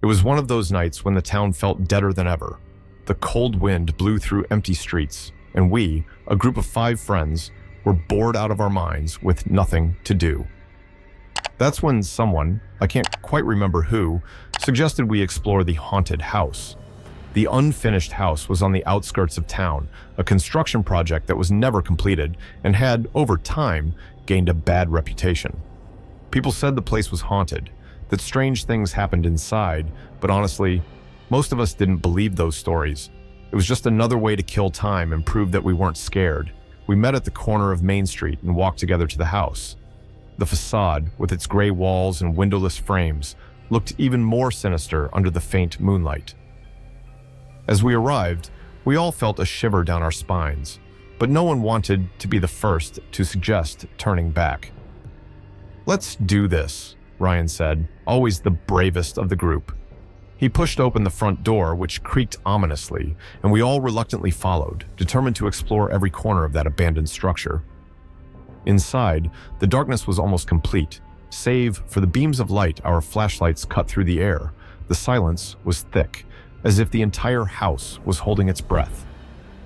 It was one of those nights when the town felt deader than ever. The cold wind blew through empty streets, and we, a group of 5 friends, were bored out of our minds with nothing to do. That's when someone, I can't quite remember who, suggested we explore the haunted house. The unfinished house was on the outskirts of town, a construction project that was never completed and had, over time, gained a bad reputation. People said the place was haunted, that strange things happened inside, but honestly, most of us didn't believe those stories. It was just another way to kill time and prove that we weren't scared. We met at the corner of Main Street and walked together to the house. The facade, with its gray walls and windowless frames, looked even more sinister under the faint moonlight. As we arrived, we all felt a shiver down our spines, but no one wanted to be the first to suggest turning back. "Let's do this," Ryan said, always the bravest of the group. He pushed open the front door, which creaked ominously, and we all reluctantly followed, determined to explore every corner of that abandoned structure. Inside, the darkness was almost complete. Save for the beams of light our flashlights cut through the air, the silence was thick, as if the entire house was holding its breath.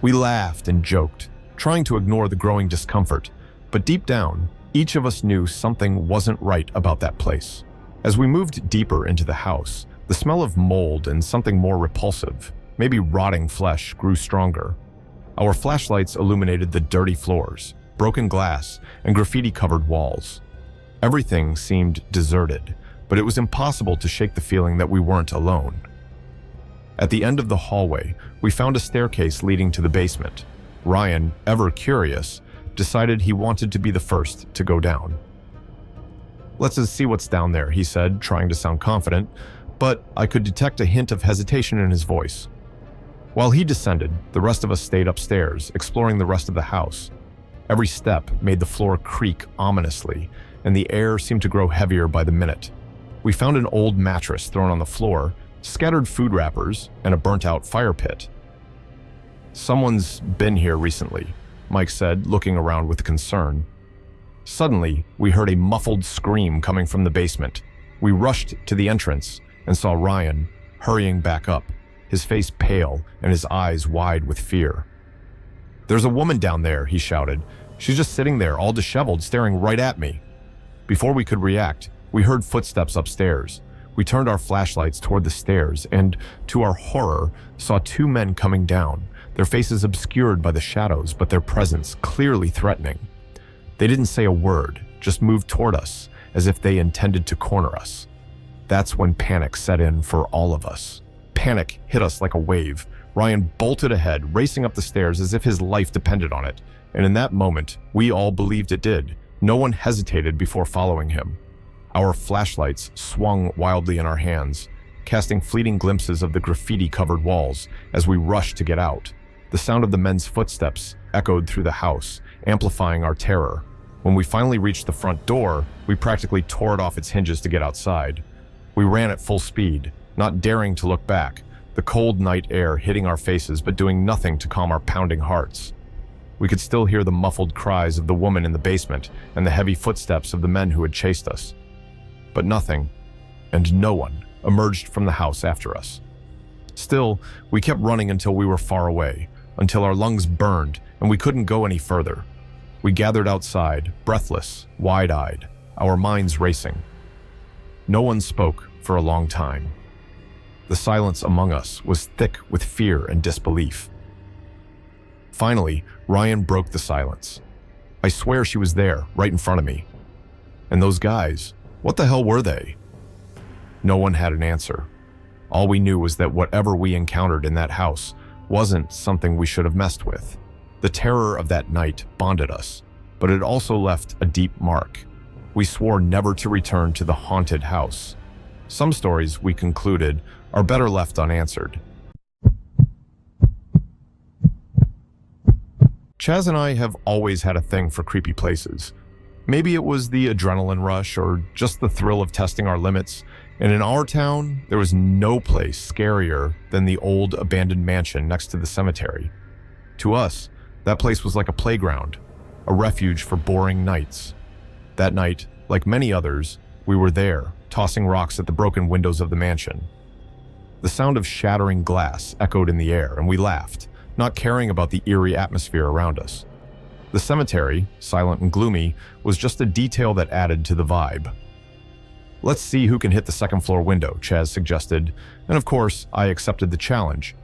We laughed and joked, trying to ignore the growing discomfort, but deep down, each of us knew something wasn't right about that place. As we moved deeper into the house, the smell of mold and something more repulsive, maybe rotting flesh, grew stronger. Our flashlights illuminated the dirty floors, broken glass, and graffiti-covered walls. Everything seemed deserted, but it was impossible to shake the feeling that we weren't alone. At the end of the hallway, we found a staircase leading to the basement. Ryan, ever curious, decided he wanted to be the first to go down. "Let's just see what's down there," he said, trying to sound confident, but I could detect a hint of hesitation in his voice. While he descended, the rest of us stayed upstairs, exploring the rest of the house. Every step made the floor creak ominously, and the air seemed to grow heavier by the minute. We found an old mattress thrown on the floor, scattered food wrappers, and a burnt-out fire pit. "Someone's been here recently," Mike said, looking around with concern. Suddenly, we heard a muffled scream coming from the basement. We rushed to the entrance and saw Ryan hurrying back up, his face pale and his eyes wide with fear. "There's a woman down there," he shouted. "She's just sitting there, all disheveled, staring right at me." Before we could react, we heard footsteps upstairs. We turned our flashlights toward the stairs and, to our horror, saw 2 men coming down, their faces obscured by the shadows, but their presence clearly threatening. They didn't say a word, just moved toward us, as if they intended to corner us. That's when panic set in for all of us. Panic hit us like a wave. Ryan bolted ahead, racing up the stairs as if his life depended on it, and in that moment, we all believed it did. No one hesitated before following him. Our flashlights swung wildly in our hands, casting fleeting glimpses of the graffiti-covered walls as we rushed to get out. The sound of the men's footsteps echoed through the house, amplifying our terror. When we finally reached the front door, we practically tore it off its hinges to get outside. We ran at full speed, not daring to look back, the cold night air hitting our faces but doing nothing to calm our pounding hearts. We could still hear the muffled cries of the woman in the basement and the heavy footsteps of the men who had chased us. But nothing, and no one, emerged from the house after us. Still, we kept running until we were far away, until our lungs burned and we couldn't go any further. We gathered outside, breathless, wide-eyed, our minds racing. No one spoke for a long time. The silence among us was thick with fear and disbelief. Finally, Ryan broke the silence. "I swear she was there, right in front of me. And those guys, what the hell were they?" No one had an answer. All we knew was that whatever we encountered in that house wasn't something we should have messed with. The terror of that night bonded us, but it also left a deep mark. We swore never to return to the haunted house. Some stories, we concluded, are better left unanswered. Chaz and I have always had a thing for creepy places. Maybe it was the adrenaline rush or just the thrill of testing our limits. And in our town, there was no place scarier than the old abandoned mansion next to the cemetery. To us, that place was like a playground, a refuge for boring nights. That night, like many others, we were there, tossing rocks at the broken windows of the mansion. The sound of shattering glass echoed in the air, and we laughed, not caring about the eerie atmosphere around us. The cemetery, silent and gloomy, was just a detail that added to the vibe. "Let's see who can hit the second-floor window," Chaz suggested, and of course, I accepted the challenge.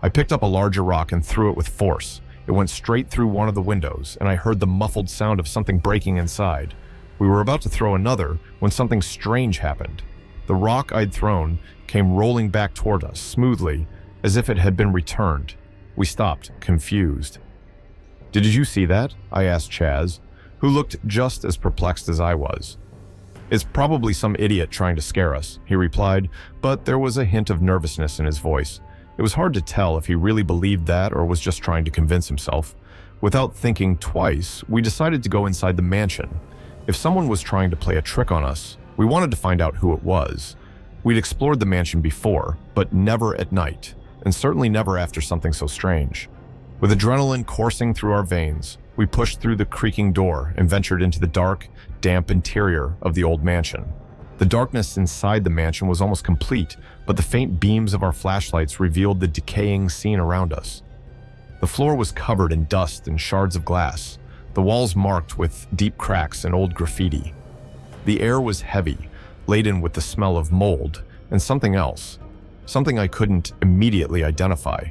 I picked up a larger rock and threw it with force. It went straight through one of the windows, and I heard the muffled sound of something breaking inside. We were about to throw another when something strange happened. The rock I'd thrown came rolling back toward us, smoothly, as if it had been returned. We stopped, confused. "Did you see that?" I asked Chaz, who looked just as perplexed as I was. "It's probably some idiot trying to scare us," he replied, but there was a hint of nervousness in his voice. It was hard to tell if he really believed that or was just trying to convince himself. Without thinking twice, we decided to go inside the mansion. If someone was trying to play a trick on us, we wanted to find out who it was. We'd explored the mansion before, but never at night, and certainly never after something so strange. With adrenaline coursing through our veins, we pushed through the creaking door and ventured into the dark, damp interior of the old mansion. The darkness inside the mansion was almost complete, but the faint beams of our flashlights revealed the decaying scene around us. The floor was covered in dust and shards of glass, the walls marked with deep cracks and old graffiti. The air was heavy, laden with the smell of mold and something else, something I couldn't immediately identify.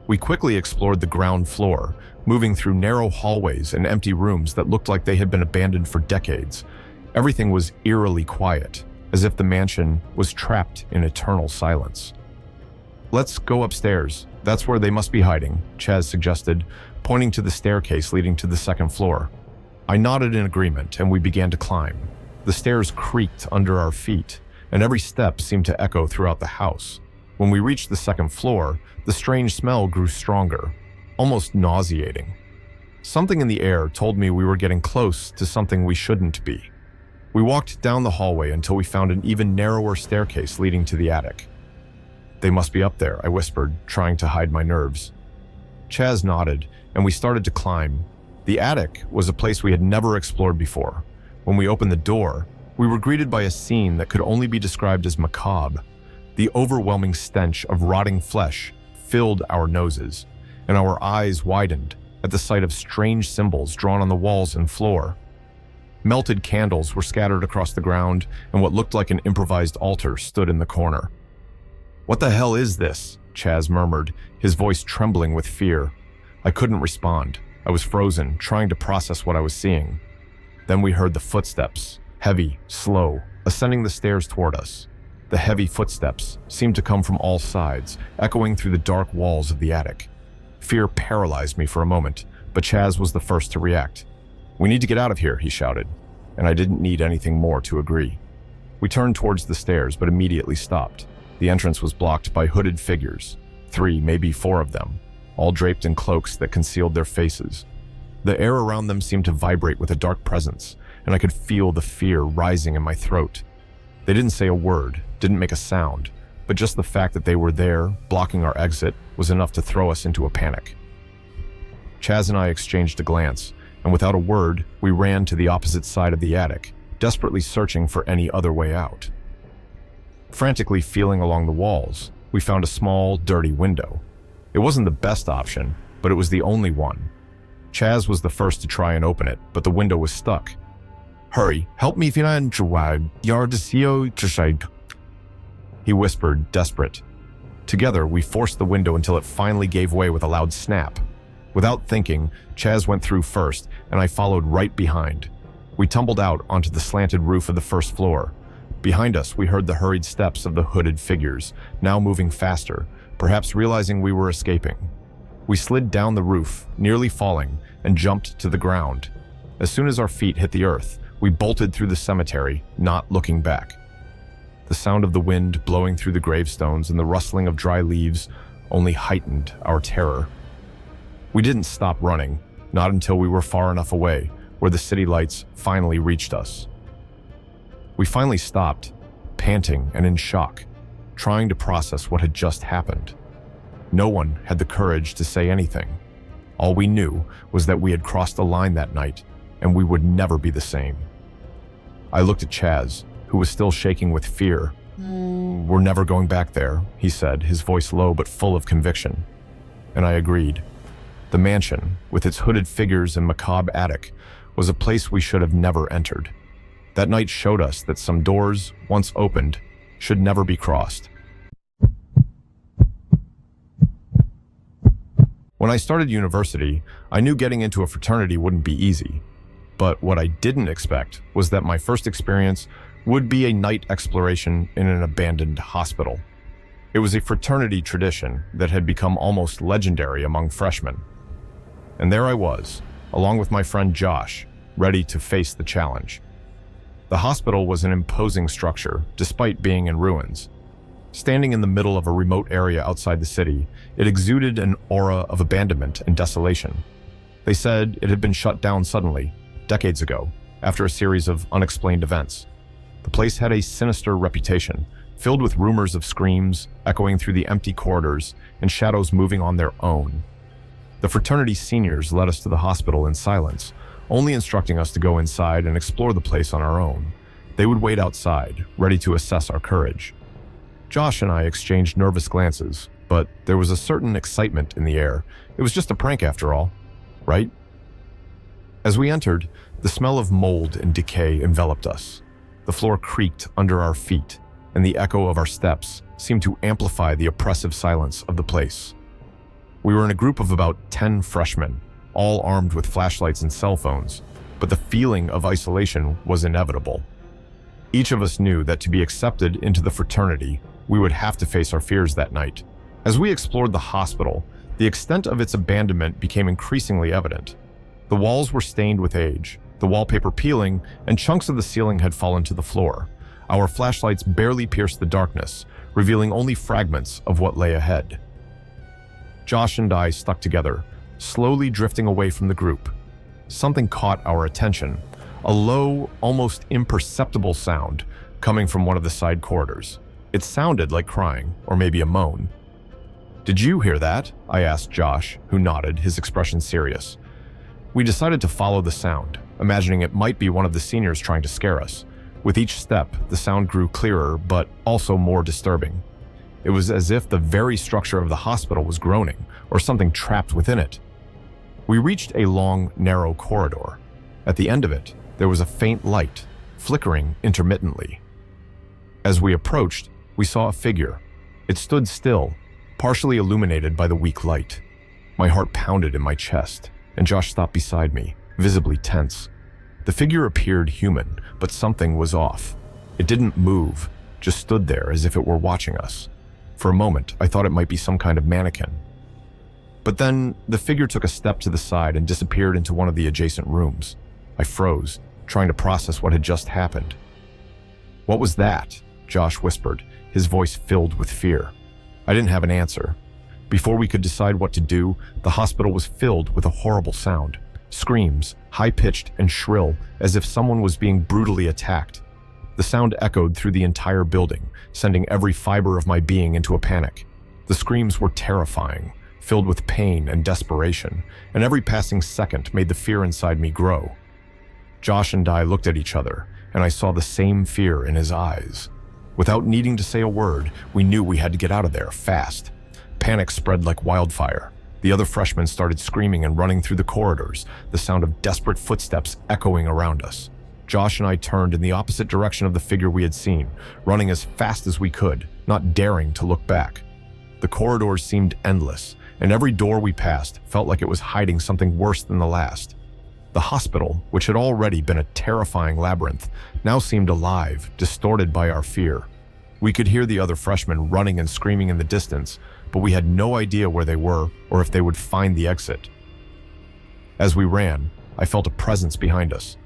We quickly explored the ground floor, moving through narrow hallways and empty rooms that looked like they had been abandoned for decades. Everything was eerily quiet, as if the mansion was trapped in eternal silence. "Let's go upstairs. That's where they must be hiding," Chaz suggested, pointing to the staircase leading to the second floor. I nodded in agreement, and we began to climb. The stairs creaked under our feet, and every step seemed to echo throughout the house. When we reached the second floor, the strange smell grew stronger, almost nauseating. Something in the air told me we were getting close to something we shouldn't be. We walked down the hallway until we found an even narrower staircase leading to the attic. "They must be up there," I whispered, trying to hide my nerves. Chaz nodded, and we started to climb. The attic was a place we had never explored before. When we opened the door, we were greeted by a scene that could only be described as macabre. The overwhelming stench of rotting flesh filled our noses, and our eyes widened at the sight of strange symbols drawn on the walls and floor. Melted candles were scattered across the ground, and what looked like an improvised altar stood in the corner. "What the hell is this?" Chaz murmured, his voice trembling with fear. I couldn't respond. I was frozen, trying to process what I was seeing. Then we heard the footsteps, heavy, slow, ascending the stairs toward us. The heavy footsteps seemed to come from all sides, echoing through the dark walls of the attic. Fear paralyzed me for a moment, but Chaz was the first to react. "We need to get out of here," he shouted, and I didn't need anything more to agree. We turned towards the stairs, but immediately stopped. The entrance was blocked by hooded figures, 3, maybe 4 of them, all draped in cloaks that concealed their faces. The air around them seemed to vibrate with a dark presence, and I could feel the fear rising in my throat. They didn't say a word, didn't make a sound, but just the fact that they were there, blocking our exit, was enough to throw us into a panic. Chaz and I exchanged a glance, and without a word, we ran to the opposite side of the attic, desperately searching for any other way out. Frantically feeling along the walls, we found a small, dirty window. It wasn't the best option, but it was the only one. Chaz was the first to try and open it, but the window was stuck. "Hurry, help me find he whispered, desperate. Together, we forced the window until it finally gave way with a loud snap. Without thinking, Chaz went through first, and I followed right behind. We tumbled out onto the slanted roof of the first floor. Behind us, we heard the hurried steps of the hooded figures, now moving faster, perhaps realizing we were escaping. We slid down the roof, nearly falling, and jumped to the ground. As soon as our feet hit the earth, we bolted through the cemetery, not looking back. The sound of the wind blowing through the gravestones and the rustling of dry leaves only heightened our terror. We didn't stop running, not until we were far enough away, where the city lights finally reached us. We finally stopped, panting and in shock, trying to process what had just happened. No one had the courage to say anything. All we knew was that we had crossed a line that night, and we would never be the same. I looked at Chaz, who was still shaking with fear, We're never going back there," he said, his voice low but full of conviction. And I agreed. The mansion, with its hooded figures and macabre attic, was a place we should have never entered. That night showed us that some doors, once opened, should never be crossed. When I started university, I knew getting into a fraternity wouldn't be easy. But what I didn't expect was that my first experience would be a night exploration in an abandoned hospital. It was a fraternity tradition that had become almost legendary among freshmen. And there I was, along with my friend Josh, ready to face the challenge. The hospital was an imposing structure, despite being in ruins. Standing in the middle of a remote area outside the city, it exuded an aura of abandonment and desolation. They said it had been shut down suddenly, decades ago, after a series of unexplained events. The place had a sinister reputation, filled with rumors of screams echoing through the empty corridors and shadows moving on their own. The fraternity seniors led us to the hospital in silence, only instructing us to go inside and explore the place on our own. They would wait outside, ready to assess our courage. Josh and I exchanged nervous glances, but there was a certain excitement in the air. It was just a prank after all, right? As we entered, the smell of mold and decay enveloped us. The floor creaked under our feet, and the echo of our steps seemed to amplify the oppressive silence of the place. We were in a group of about 10 freshmen, all armed with flashlights and cell phones, but the feeling of isolation was inevitable. Each of us knew that to be accepted into the fraternity, we would have to face our fears that night. As we explored the hospital, the extent of its abandonment became increasingly evident. The walls were stained with age, the wallpaper peeling, and chunks of the ceiling had fallen to the floor. Our flashlights barely pierced the darkness, revealing only fragments of what lay ahead. Josh and I stuck together, slowly drifting away from the group. Something caught our attention, a low, almost imperceptible sound coming from one of the side corridors. It sounded like crying, or maybe a moan. "Did you hear that?" I asked Josh, who nodded, his expression serious. We decided to follow the sound, imagining it might be one of the seniors trying to scare us. With each step, the sound grew clearer, but also more disturbing. It was as if the very structure of the hospital was groaning, or something trapped within it. We reached a long, narrow corridor. At the end of it, there was a faint light, flickering intermittently. As we approached, we saw a figure. It stood still, partially illuminated by the weak light. My heart pounded in my chest, and Josh stopped beside me, visibly tense. The figure appeared human, but something was off. It didn't move, just stood there as if it were watching us. For a moment, I thought it might be some kind of mannequin. But then, the figure took a step to the side and disappeared into one of the adjacent rooms. I froze, trying to process what had just happened. "What was that?" Josh whispered, his voice filled with fear. I didn't have an answer. Before we could decide what to do, the hospital was filled with a horrible sound. Screams, high-pitched and shrill, as if someone was being brutally attacked. The sound echoed through the entire building, sending every fiber of my being into a panic. The screams were terrifying, filled with pain and desperation, and every passing second made the fear inside me grow. Josh and I looked at each other, and I saw the same fear in his eyes. Without needing to say a word, we knew we had to get out of there, fast. Panic spread like wildfire. The other freshmen started screaming and running through the corridors, the sound of desperate footsteps echoing around us. Josh and I turned in the opposite direction of the figure we had seen, running as fast as we could, not daring to look back. The corridors seemed endless, and every door we passed felt like it was hiding something worse than the last. The hospital, which had already been a terrifying labyrinth, now seemed alive, distorted by our fear. We could hear the other freshmen running and screaming in the distance, but we had no idea where they were or if they would find the exit. As we ran, I felt a presence behind us,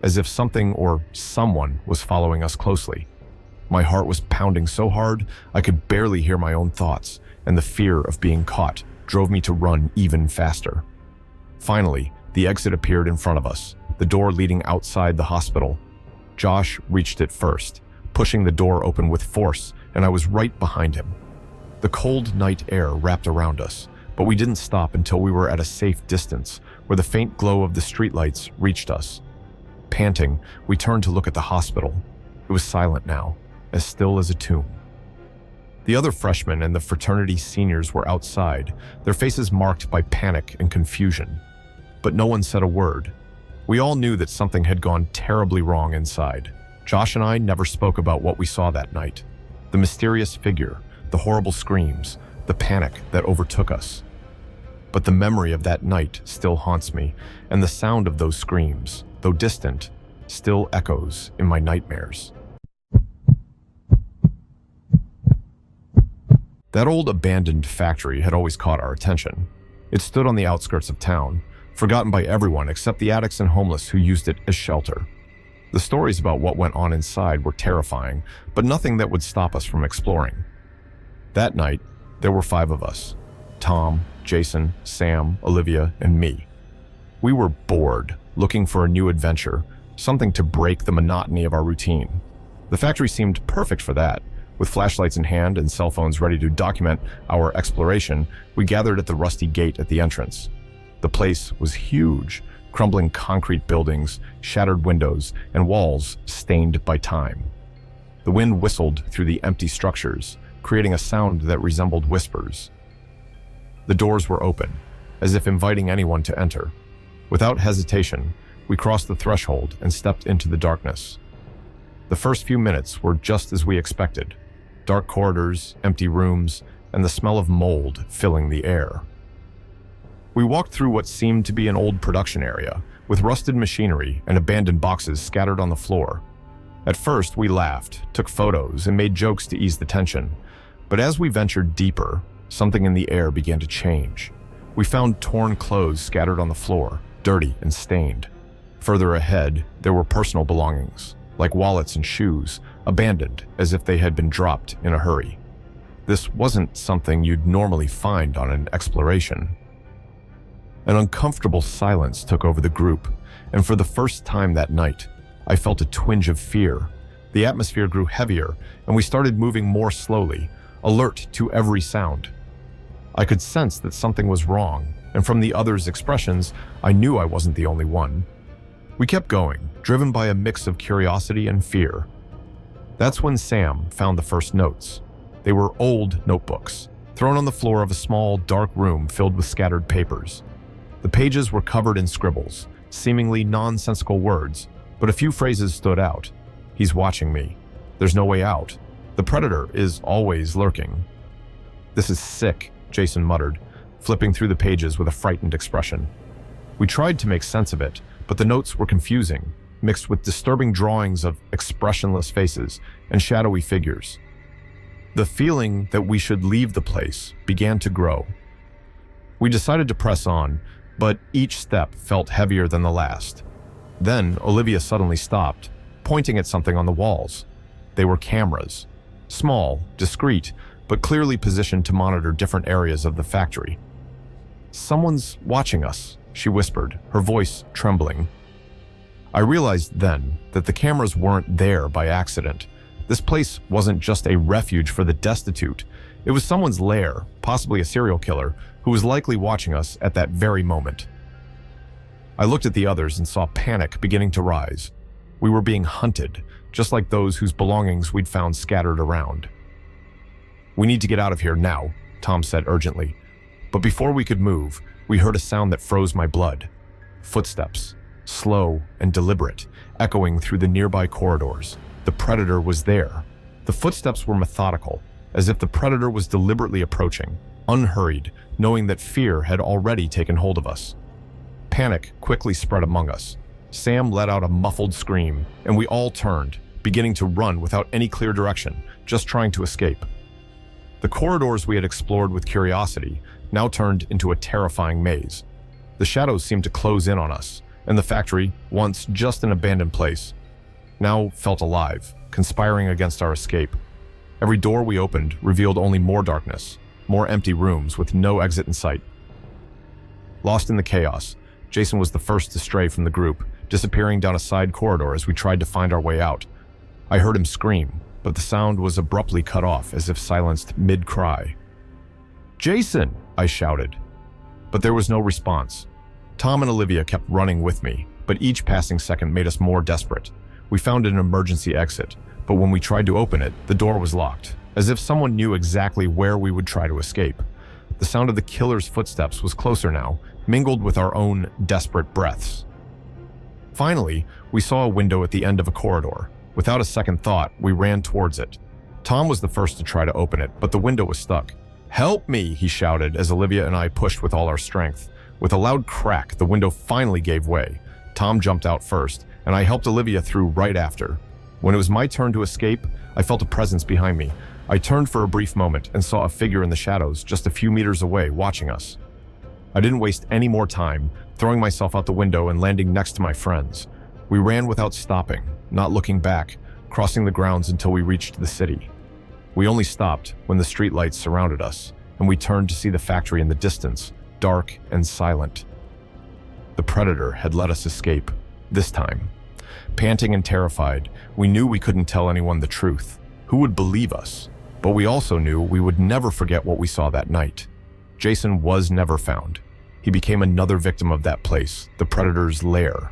as if something or someone was following us closely. My heart was pounding so hard I could barely hear my own thoughts, and the fear of being caught drove me to run even faster. Finally, the exit appeared in front of us, the door leading outside the hospital. Josh reached it first, pushing the door open with force, and I was right behind him. The cold night air wrapped around us, but we didn't stop until we were at a safe distance, where the faint glow of the streetlights reached us. Panting, we turned to look at the hospital. It was silent now, as still as a tomb. The other freshmen and the fraternity seniors were outside, their faces marked by panic and confusion. But no one said a word. We all knew that something had gone terribly wrong inside. Josh and I never spoke about what we saw that night. The mysterious figure, the horrible screams, the panic that overtook us. But the memory of that night still haunts me, and the sound of those screams, though distant, still echoes in my nightmares. That old abandoned factory had always caught our attention. It stood on the outskirts of town, forgotten by everyone except the addicts and homeless who used it as shelter. The stories about what went on inside were terrifying, but nothing that would stop us from exploring. That night, there were 5 of us: Tom, Jason, Sam, Olivia, and me. We were bored, looking for a new adventure, something to break the monotony of our routine. The factory seemed perfect for that. With flashlights in hand and cell phones ready to document our exploration, we gathered at the rusty gate at the entrance. The place was huge, crumbling concrete buildings, shattered windows, and walls stained by time. The wind whistled through the empty structures, creating a sound that resembled whispers. The doors were open, as if inviting anyone to enter. Without hesitation, we crossed the threshold and stepped into the darkness. The first few minutes were just as we expected: dark corridors, empty rooms, and the smell of mold filling the air. We walked through what seemed to be an old production area, with rusted machinery and abandoned boxes scattered on the floor. At first, we laughed, took photos, and made jokes to ease the tension. But as we ventured deeper, something in the air began to change. We found torn clothes scattered on the floor, dirty and stained. Further ahead, there were personal belongings, like wallets and shoes, abandoned as if they had been dropped in a hurry. This wasn't something you'd normally find on an exploration. An uncomfortable silence took over the group, and for the first time that night, I felt a twinge of fear. The atmosphere grew heavier, and we started moving more slowly, alert to every sound. I could sense that something was wrong, and from the others' expressions, I knew I wasn't the only one. We kept going, driven by a mix of curiosity and fear. That's when Sam found the first notes. They were old notebooks, thrown on the floor of a small, dark room filled with scattered papers. The pages were covered in scribbles, seemingly nonsensical words, but a few phrases stood out. "He's watching me. There's no way out. The predator is always lurking." "This is sick," Jason muttered, flipping through the pages with a frightened expression. We tried to make sense of it, but the notes were confusing, mixed with disturbing drawings of expressionless faces and shadowy figures. The feeling that we should leave the place began to grow. We decided to press on, but each step felt heavier than the last. Then Olivia suddenly stopped, pointing at something on the walls. They were cameras, small, discreet, but clearly positioned to monitor different areas of the factory. "Someone's watching us," she whispered, her voice trembling. I realized then that the cameras weren't there by accident. This place wasn't just a refuge for the destitute. It was someone's lair, possibly a serial killer, who was likely watching us at that very moment. I looked at the others and saw panic beginning to rise. We were being hunted, just like those whose belongings we'd found scattered around. "We need to get out of here now," Tom said urgently. But before we could move, we heard a sound that froze my blood. Footsteps, slow and deliberate, echoing through the nearby corridors. The predator was there. The footsteps were methodical, as if the predator was deliberately approaching, unhurried, knowing that fear had already taken hold of us. Panic quickly spread among us. Sam let out a muffled scream, and we all turned, beginning to run without any clear direction, just trying to escape. The corridors we had explored with curiosity now turned into a terrifying maze. The shadows seemed to close in on us, and the factory, once just an abandoned place, now felt alive, conspiring against our escape. Every door we opened revealed only more darkness, more empty rooms with no exit in sight. Lost in the chaos, Jason was the first to stray from the group, disappearing down a side corridor as we tried to find our way out. I heard him scream, but the sound was abruptly cut off as if silenced mid-cry. "Jason!" I shouted. But there was no response. Tom and Olivia kept running with me, but each passing second made us more desperate. We found an emergency exit, but when we tried to open it, the door was locked, as if someone knew exactly where we would try to escape. The sound of the killer's footsteps was closer now, mingled with our own desperate breaths. Finally, we saw a window at the end of a corridor. Without a second thought, we ran towards it. Tom was the first to try to open it, but the window was stuck. "Help me!" he shouted as Olivia and I pushed with all our strength. With a loud crack, the window finally gave way. Tom jumped out first, and I helped Olivia through right after. When it was my turn to escape, I felt a presence behind me. I turned for a brief moment and saw a figure in the shadows just a few meters away watching us. I didn't waste any more time, throwing myself out the window and landing next to my friends. We ran without stopping, not looking back, crossing the grounds until we reached the city. We only stopped when the streetlights surrounded us, and we turned to see the factory in the distance, dark and silent. The predator had let us escape, this time. Panting and terrified, we knew we couldn't tell anyone the truth. Who would believe us? But we also knew we would never forget what we saw that night. Jason was never found. He became another victim of that place, the predator's lair.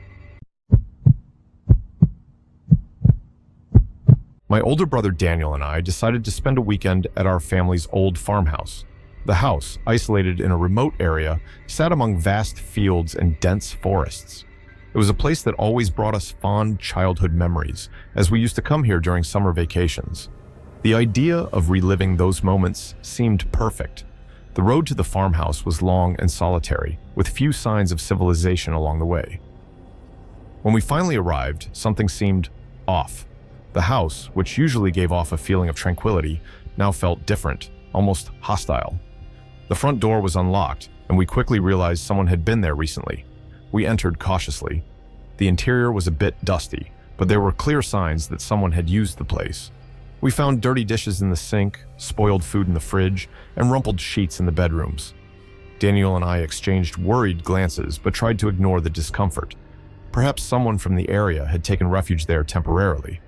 My older brother Daniel and I decided to spend a weekend at our family's old farmhouse. The house, isolated in a remote area, sat among vast fields and dense forests. It was a place that always brought us fond childhood memories, as we used to come here during summer vacations. The idea of reliving those moments seemed perfect. The road to the farmhouse was long and solitary, with few signs of civilization along the way. When we finally arrived, something seemed off. The house, which usually gave off a feeling of tranquility, now felt different, almost hostile. The front door was unlocked, and we quickly realized someone had been there recently. We entered cautiously. The interior was a bit dusty, but there were clear signs that someone had used the place. We found dirty dishes in the sink, spoiled food in the fridge, and rumpled sheets in the bedrooms. Daniel and I exchanged worried glances, but tried to ignore the discomfort. Perhaps someone from the area had taken refuge there temporarily.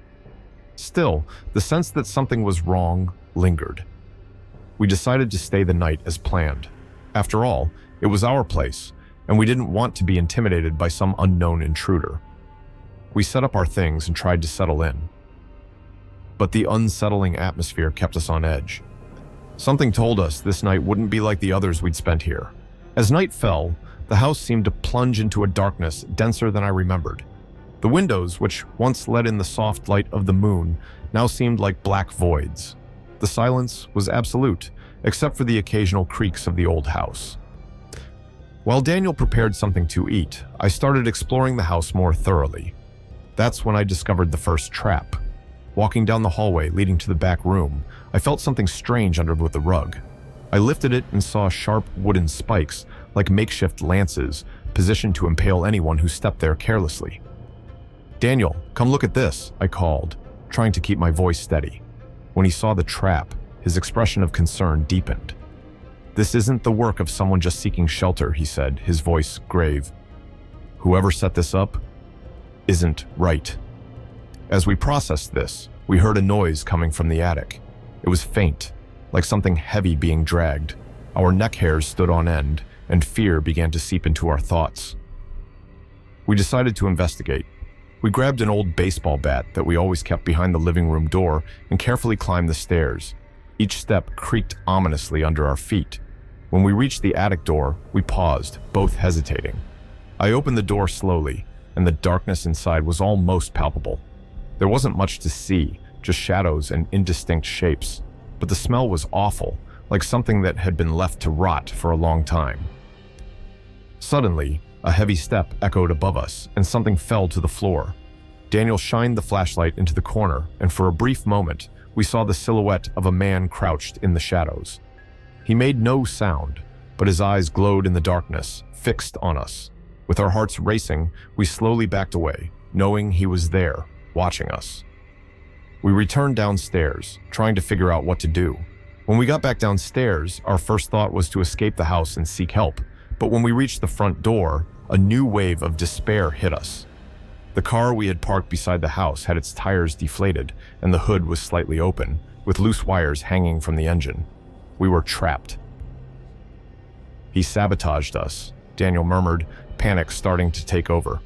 Still, the sense that something was wrong lingered. We decided to stay the night as planned. After all, it was our place, and we didn't want to be intimidated by some unknown intruder. We set up our things and tried to settle in. But the unsettling atmosphere kept us on edge. Something told us this night wouldn't be like the others we'd spent here. As night fell, the house seemed to plunge into a darkness denser than I remembered. The windows, which once let in the soft light of the moon, now seemed like black voids. The silence was absolute, except for the occasional creaks of the old house. While Daniel prepared something to eat, I started exploring the house more thoroughly. That's when I discovered the first trap. Walking down the hallway leading to the back room, I felt something strange underneath the rug. I lifted it and saw sharp wooden spikes, like makeshift lances, positioned to impale anyone who stepped there carelessly. "Daniel, come look at this," I called, trying to keep my voice steady. When he saw the trap, his expression of concern deepened. "This isn't the work of someone just seeking shelter," he said, his voice grave. "Whoever set this up isn't right." As we processed this, we heard a noise coming from the attic. It was faint, like something heavy being dragged. Our neck hairs stood on end, and fear began to seep into our thoughts. We decided to investigate. We grabbed an old baseball bat that we always kept behind the living room door and carefully climbed the stairs. Each step creaked ominously under our feet. When we reached the attic door, we paused, both hesitating. I opened the door slowly, and the darkness inside was almost palpable. There wasn't much to see, just shadows and indistinct shapes, but the smell was awful, like something that had been left to rot for a long time. Suddenly, a heavy step echoed above us, and something fell to the floor. Daniel shined the flashlight into the corner, and for a brief moment, we saw the silhouette of a man crouched in the shadows. He made no sound, but his eyes glowed in the darkness, fixed on us. With our hearts racing, we slowly backed away, knowing he was there, watching us. We returned downstairs, trying to figure out what to do. When we got back downstairs, our first thought was to escape the house and seek help. But when we reached the front door, a new wave of despair hit us. The car we had parked beside the house had its tires deflated, and the hood was slightly open, with loose wires hanging from the engine. We were trapped. "He sabotaged us," Daniel murmured, panic starting to take over.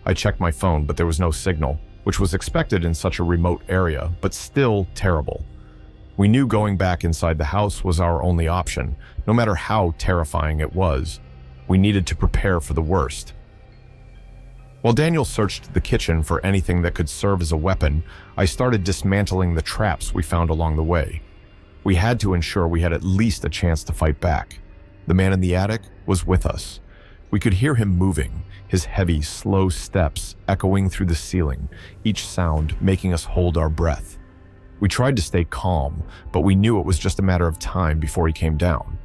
I checked my phone, but there was no signal. which was expected in such a remote area, but still terrible. We knew going back inside the house was our only option, no matter how terrifying it was. We needed to prepare for the worst. While Daniel searched the kitchen for anything that could serve as a weapon, I started dismantling the traps we found along the way. We had to ensure we had at least a chance to fight back. The man in the attic was with us. We could hear him moving, his heavy, slow steps echoing through the ceiling, each sound making us hold our breath. We tried to stay calm, but we knew it was just a matter of time before he came down.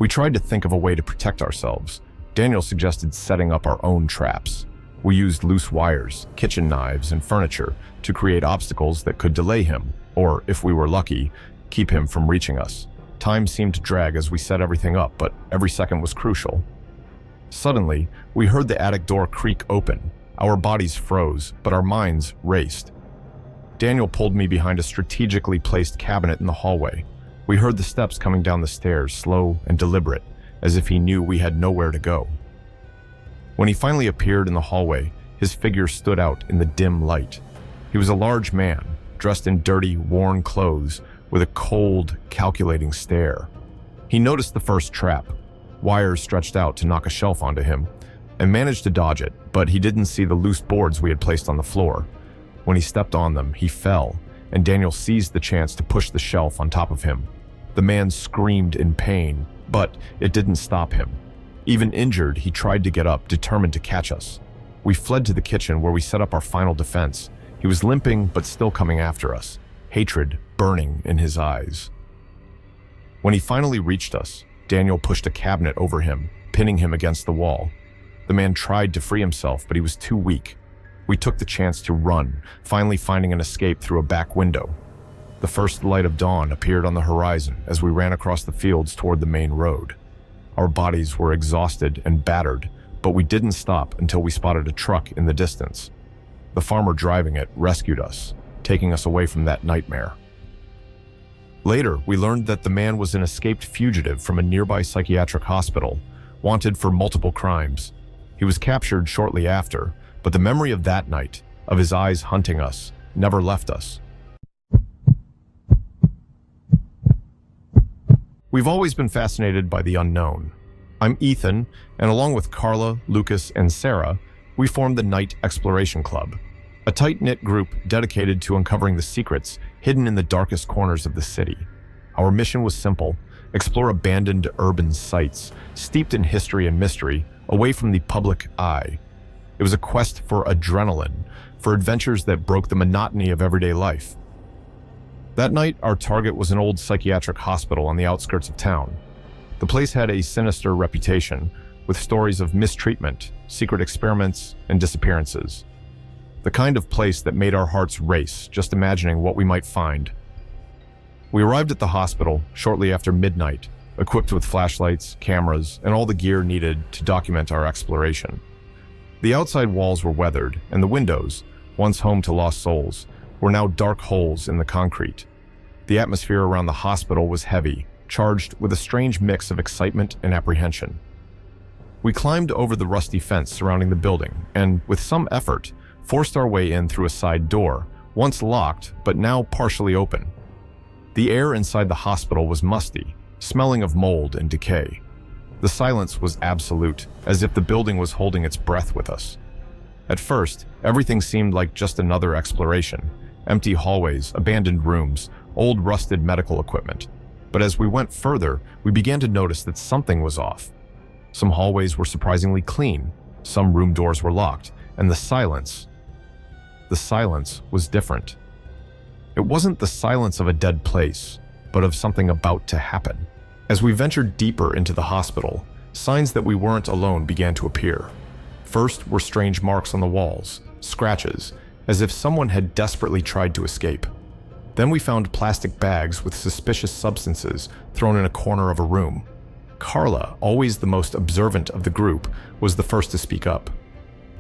We tried to think of a way to protect ourselves. Daniel suggested setting up our own traps. We used loose wires, kitchen knives, and furniture to create obstacles that could delay him, or, if we were lucky, keep him from reaching us. Time seemed to drag as we set everything up, but every second was crucial. Suddenly, we heard the attic door creak open. Our bodies froze, but our minds raced. Daniel pulled me behind a strategically placed cabinet in the hallway. We heard the steps coming down the stairs, slow and deliberate, as if he knew we had nowhere to go. When he finally appeared in the hallway, his figure stood out in the dim light. He was a large man, dressed in dirty, worn clothes, with a cold, calculating stare. He noticed the first trap, wires stretched out to knock a shelf onto him, and managed to dodge it, but he didn't see the loose boards we had placed on the floor. When he stepped on them, he fell, and Daniel seized the chance to push the shelf on top of him. The man screamed in pain, but it didn't stop him. Even injured, he tried to get up, determined to catch us. We fled to the kitchen where we set up our final defense. He was limping, but still coming after us, hatred burning in his eyes. When he finally reached us, Daniel pushed a cabinet over him, pinning him against the wall. The man tried to free himself, but he was too weak. We took the chance to run, finally finding an escape through a back window. The first light of dawn appeared on the horizon as we ran across the fields toward the main road. Our bodies were exhausted and battered, but we didn't stop until we spotted a truck in the distance. The farmer driving it rescued us, taking us away from that nightmare. Later, we learned that the man was an escaped fugitive from a nearby psychiatric hospital, wanted for multiple crimes. He was captured shortly after, but the memory of that night, of his eyes hunting us, never left us. We've always been fascinated by the unknown. I'm Ethan, and along with Carla, Lucas, and Sarah, we formed the Night Exploration Club, a tight-knit group dedicated to uncovering the secrets hidden in the darkest corners of the city. Our mission was simple: explore abandoned urban sites, steeped in history and mystery, away from the public eye. It was a quest for adrenaline, for adventures that broke the monotony of everyday life. That night, our target was an old psychiatric hospital on the outskirts of town. The place had a sinister reputation, with stories of mistreatment, secret experiments, and disappearances. The kind of place that made our hearts race, just imagining what we might find. We arrived at the hospital shortly after midnight, equipped with flashlights, cameras, and all the gear needed to document our exploration. The outside walls were weathered, and the windows, once home to lost souls, were now dark holes in the concrete. The atmosphere around the hospital was heavy, charged with a strange mix of excitement and apprehension. We climbed over the rusty fence surrounding the building, and, with some effort, forced our way in through a side door, once locked but now partially open. The air inside the hospital was musty, smelling of mold and decay. The silence was absolute, as if the building was holding its breath with us. At first, everything seemed like just another exploration: empty hallways, abandoned rooms, old rusted medical equipment. But as we went further, we began to notice that something was off. Some hallways were surprisingly clean, some room doors were locked, and the silence was different. It wasn't the silence of a dead place, but of something about to happen. As we ventured deeper into the hospital, signs that we weren't alone began to appear. First were strange marks on the walls, scratches, as if someone had desperately tried to escape. Then we found plastic bags with suspicious substances thrown in a corner of a room. Carla, always the most observant of the group, was the first to speak up.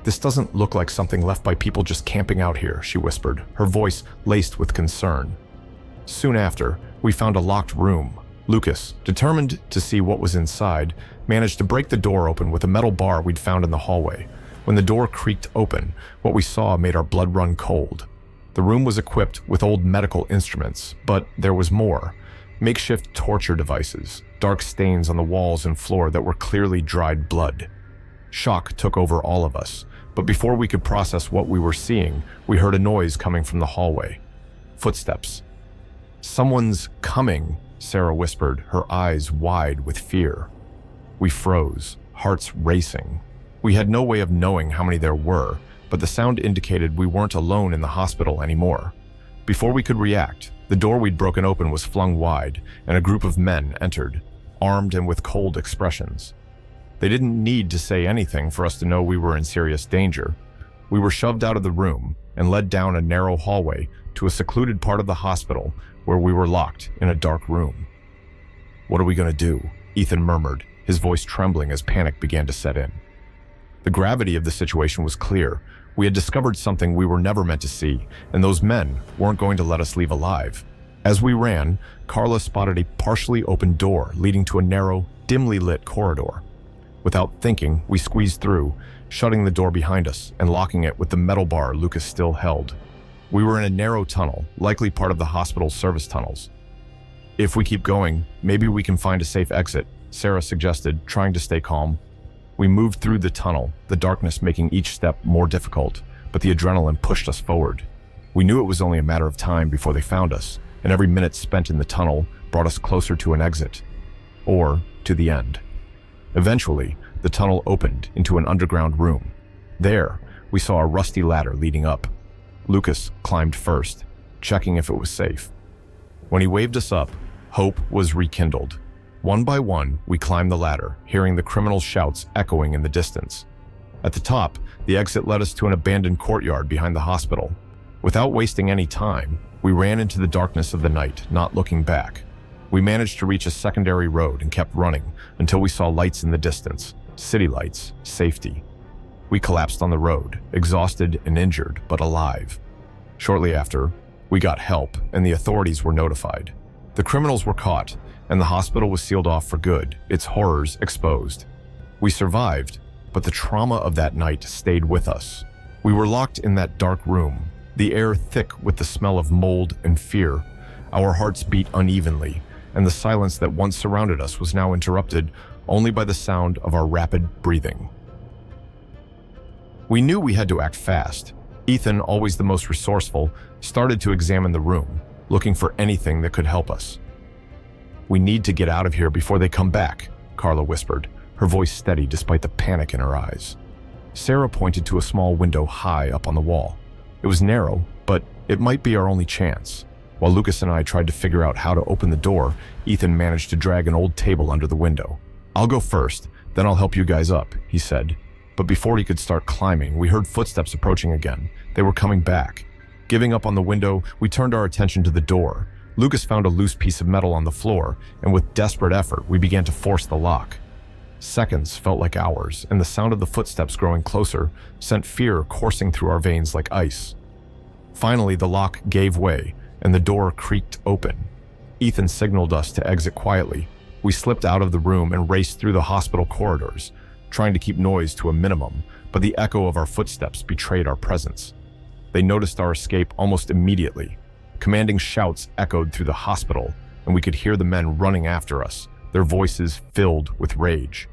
"This doesn't look like something left by people just camping out here," she whispered, her voice laced with concern. Soon after, we found a locked room. Lucas, determined to see what was inside, managed to break the door open with a metal bar we'd found in the hallway. When the door creaked open, what we saw made our blood run cold. The room was equipped with old medical instruments, but there was more. Makeshift torture devices, dark stains on the walls and floor that were clearly dried blood. Shock took over all of us, but before we could process what we were seeing, we heard a noise coming from the hallway. Footsteps. "Someone's coming," Sarah whispered, her eyes wide with fear. We froze, hearts racing. We had no way of knowing how many there were, but the sound indicated we weren't alone in the hospital anymore. Before we could react, the door we'd broken open was flung wide, and a group of men entered, armed and with cold expressions. They didn't need to say anything for us to know we were in serious danger. We were shoved out of the room and led down a narrow hallway to a secluded part of the hospital where we were locked in a dark room. "What are we going to do?" Ethan murmured, his voice trembling as panic began to set in. The gravity of the situation was clear. We had discovered something we were never meant to see, and those men weren't going to let us leave alive. As we ran, Carla spotted a partially open door leading to a narrow, dimly lit corridor. Without thinking, we squeezed through, shutting the door behind us and locking it with the metal bar Lucas still held. We were in a narrow tunnel, likely part of the hospital's service tunnels. "If we keep going, maybe we can find a safe exit," Sarah suggested, trying to stay calm. We moved through the tunnel, the darkness making each step more difficult, but the adrenaline pushed us forward. We knew it was only a matter of time before they found us, and every minute spent in the tunnel brought us closer to an exit. Or to the end. Eventually, the tunnel opened into an underground room. There, we saw a rusty ladder leading up. Lucas climbed first, checking if it was safe. When he waved us up, hope was rekindled. One by one, we climbed the ladder, hearing the criminals' shouts echoing in the distance. At the top, the exit led us to an abandoned courtyard behind the hospital. Without wasting any time, we ran into the darkness of the night, not looking back. We managed to reach a secondary road and kept running until we saw lights in the distance. City lights, safety. We collapsed on the road, exhausted and injured, but alive. Shortly after, we got help and the authorities were notified. The criminals were caught, and the hospital was sealed off for good, its horrors exposed. We survived, but the trauma of that night stayed with us. We were locked in that dark room, the air thick with the smell of mold and fear. Our hearts beat unevenly, and the silence that once surrounded us was now interrupted only by the sound of our rapid breathing. We knew we had to act fast. Ethan, always the most resourceful, started to examine the room, looking for anything that could help us. "We need to get out of here before they come back," Carla whispered, her voice steady despite the panic in her eyes. Sarah pointed to a small window high up on the wall. It was narrow, but it might be our only chance. While Lucas and I tried to figure out how to open the door, Ethan managed to drag an old table under the window. "I'll go first, then I'll help you guys up," he said. But before he could start climbing, we heard footsteps approaching again. They were coming back. Giving up on the window, we turned our attention to the door. Lucas found a loose piece of metal on the floor, and with desperate effort, we began to force the lock. Seconds felt like hours, and the sound of the footsteps growing closer sent fear coursing through our veins like ice. Finally, the lock gave way, and the door creaked open. Ethan signaled us to exit quietly. We slipped out of the room and raced through the hospital corridors, trying to keep noise to a minimum, but the echo of our footsteps betrayed our presence. They noticed our escape almost immediately. Commanding shouts echoed through the hospital, and we could hear the men running after us, their voices filled with rage.